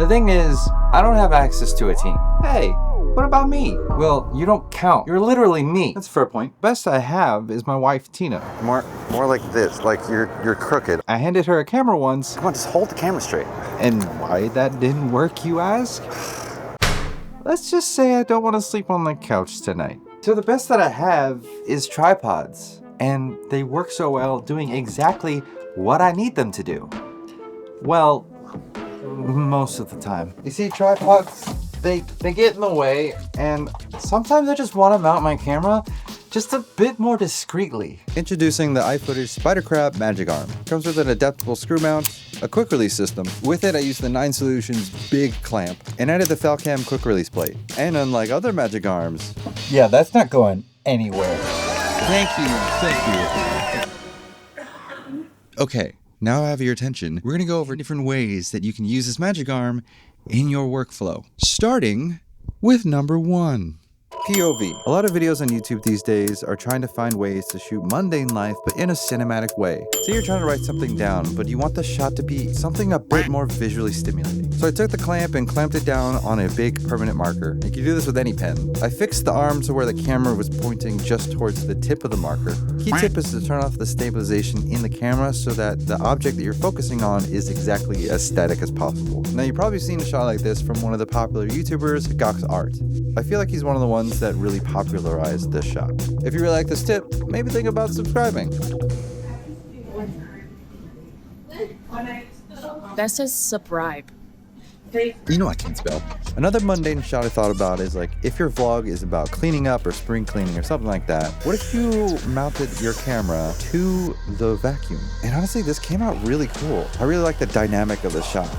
The thing is, I don't have access to a team. Hey, what about me? Well, you don't count. You're literally me. That's a fair point. Best I have is my wife, Tina. More like this, like you're crooked. I handed her a camera once. Come on, just hold the camera straight. And why that didn't work, you ask? Let's just say I don't want to sleep on the couch tonight. So the best that I have is tripods, and they work so well doing exactly what I need them to do. Well, most of the time. You see, tripods, they get in the way, and sometimes I just want to mount my camera just a bit more discreetly. Introducing the iFootage Spider Crab Magic Arm. Comes with an adaptable screw mount, a quick release system. With it, I used the 9 Solutions big clamp and added the Falcam quick release plate. And unlike other magic arms, Yeah, that's not going anywhere. thank you. Okay, now I have your attention. We're gonna go over different ways that you can use this magic arm in your workflow. Starting with number 1. POV. A lot of videos on YouTube these days are trying to find ways to shoot mundane life, but in a cinematic way. Say you're trying to write something down, but you want the shot to be something a bit more visually stimulating. So I took the clamp and clamped it down on a big permanent marker. You can do this with any pen. I fixed the arm to where the camera was pointing just towards the tip of the marker. Key tip is to turn off the stabilization in the camera so that the object that you're focusing on is exactly as static as possible. Now you've probably seen a shot like this from one of the popular YouTubers, Gok's Art. I feel like he's one of the ones that really popularized this shot. If you really like this tip, maybe think about subscribing. That's just subscribe. You know I can't spell. Another mundane shot I thought about is like, if your vlog is about cleaning up or spring cleaning or something like that, what if you mounted your camera to the vacuum? And honestly, this came out really cool. I really like the dynamic of the shot.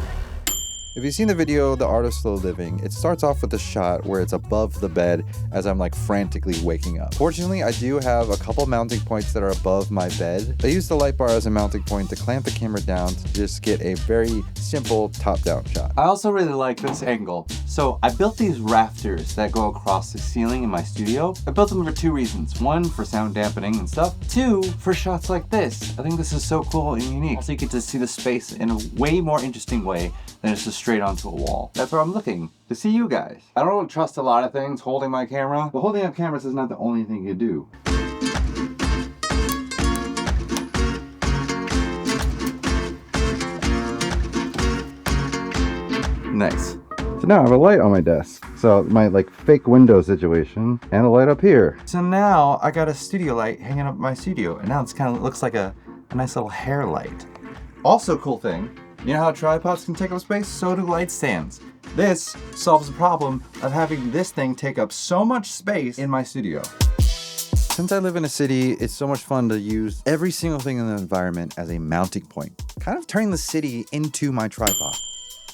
If you've seen the video, The Art of Slow Living, it starts off with a shot where it's above the bed as I'm like frantically waking up. Fortunately, I do have a couple mounting points that are above my bed. I use the light bar as a mounting point to clamp the camera down to just get a very simple top-down shot. I also really like this angle. So I built these rafters that go across the ceiling in my studio. I built them for 2 reasons. 1, for sound dampening and stuff. 2, for shots like this. I think this is so cool and unique. Also, you get to see the space in a way more interesting way than just straight onto a wall. That's where I'm looking, to see you guys. I don't trust a lot of things holding my camera, but holding up cameras is not the only thing you do. Nice. So now I have a light on my desk. So my like fake window situation and a light up here. So now I got a studio light hanging up in my studio, and now it's kind of looks like a nice little hair light. Also cool thing, you know how tripods can take up space? So do light stands. This solves the problem of having this thing take up so much space in my studio. Since I live in a city, it's so much fun to use every single thing in the environment as a mounting point, kind of turning the city into my tripod.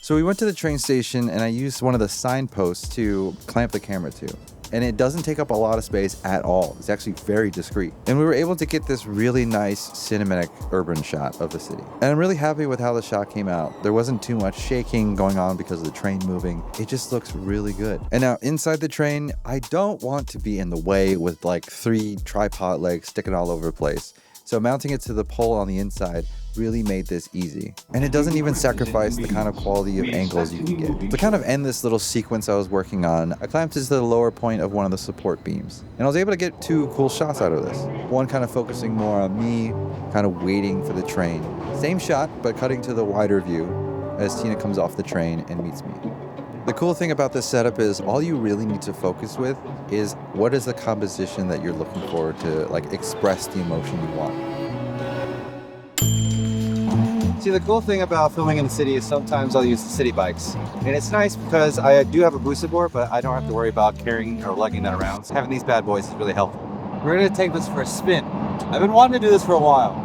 So we went to the train station and I used one of the signposts to clamp the camera to. And it doesn't take up a lot of space at all. It's actually very discreet. And we were able to get this really nice cinematic urban shot of the city. And I'm really happy with how the shot came out. There wasn't too much shaking going on because of the train moving. It just looks really good. And now inside the train, I don't want to be in the way with like 3 tripod legs sticking all over the place. So mounting it to the pole on the inside really made this easy. And it doesn't even sacrifice the kind of quality of angles you can get. To kind of end this little sequence I was working on, I clamped it to the lower point of one of the support beams. And I was able to get 2 cool shots out of this. One kind of focusing more on me, kind of waiting for the train. Same shot, but cutting to the wider view as Tina comes off the train and meets me. The cool thing about this setup is all you really need to focus with is what is the composition that you're looking for to like express the emotion you want. See, the cool thing about filming in the city is sometimes I'll use the city bikes. And it's nice because I do have a boosted board, but I don't have to worry about carrying or lugging that around. So having these bad boys is really helpful. We're gonna take this for a spin. I've been wanting to do this for a while.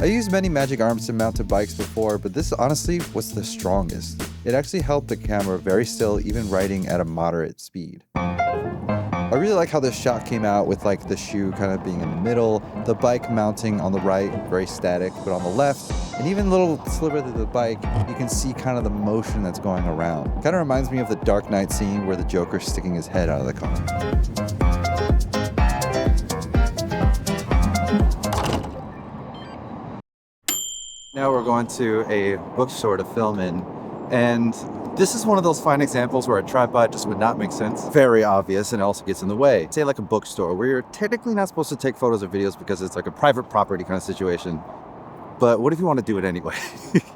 I used many magic arms to mount to bikes before, but this honestly was the strongest. It actually held the camera very still, even riding at a moderate speed. I really like how this shot came out with like the shoe kind of being in the middle, the bike mounting on the right, very static, but on the left, and even a little sliver of the bike, you can see kind of the motion that's going around. Kind of reminds me of the Dark Knight scene where the Joker's sticking his head out of the car. Now we're going to a bookstore to film in, and This is one of those fine examples where a tripod just would not make sense. Very obvious, and it also gets in the way. Say like a bookstore, where you're technically not supposed to take photos or videos because it's like a private property kind of situation. But what if you want to do it anyway?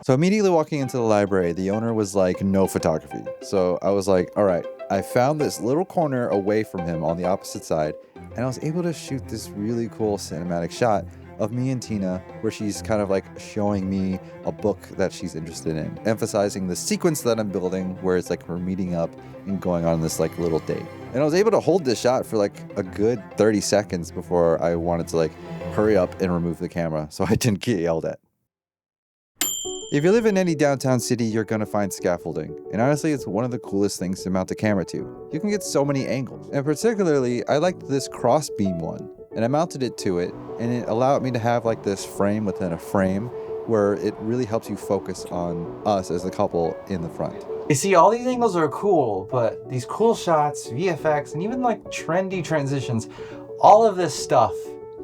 So immediately walking into the library, the owner was like, no photography. So I was like, all right, I found this little corner away from him on the opposite side, and I was able to shoot this really cool cinematic shot of me and Tina, where she's kind of like showing me a book that she's interested in, emphasizing the sequence that I'm building, where it's like we're meeting up and going on this like little date. And I was able to hold this shot for like a good 30 seconds before I wanted to like hurry up and remove the camera so I didn't get yelled at. If you live in any downtown city, you're gonna find scaffolding. And honestly, it's one of the coolest things to mount a camera to. You can get so many angles. And particularly, I liked this cross beam one. And I mounted it to it, and it allowed me to have like this frame within a frame where it really helps you focus on us as a couple in the front. You see, all these angles are cool, but these cool shots, VFX, and even like trendy transitions, all of this stuff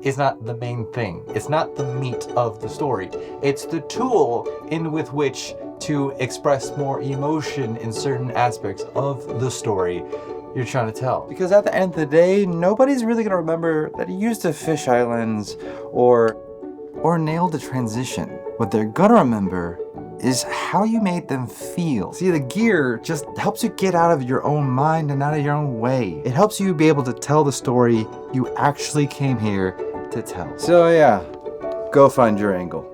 is not the main thing. It's not the meat of the story. It's the tool with which to express more emotion in certain aspects of the story you're trying to tell. Because at the end of the day, nobody's really gonna remember that you used a fisheye lens or nailed a transition. What they're gonna remember is how you made them feel. See, the gear just helps you get out of your own mind and out of your own way. It helps you be able to tell the story you actually came here to tell. So yeah, go find your angle.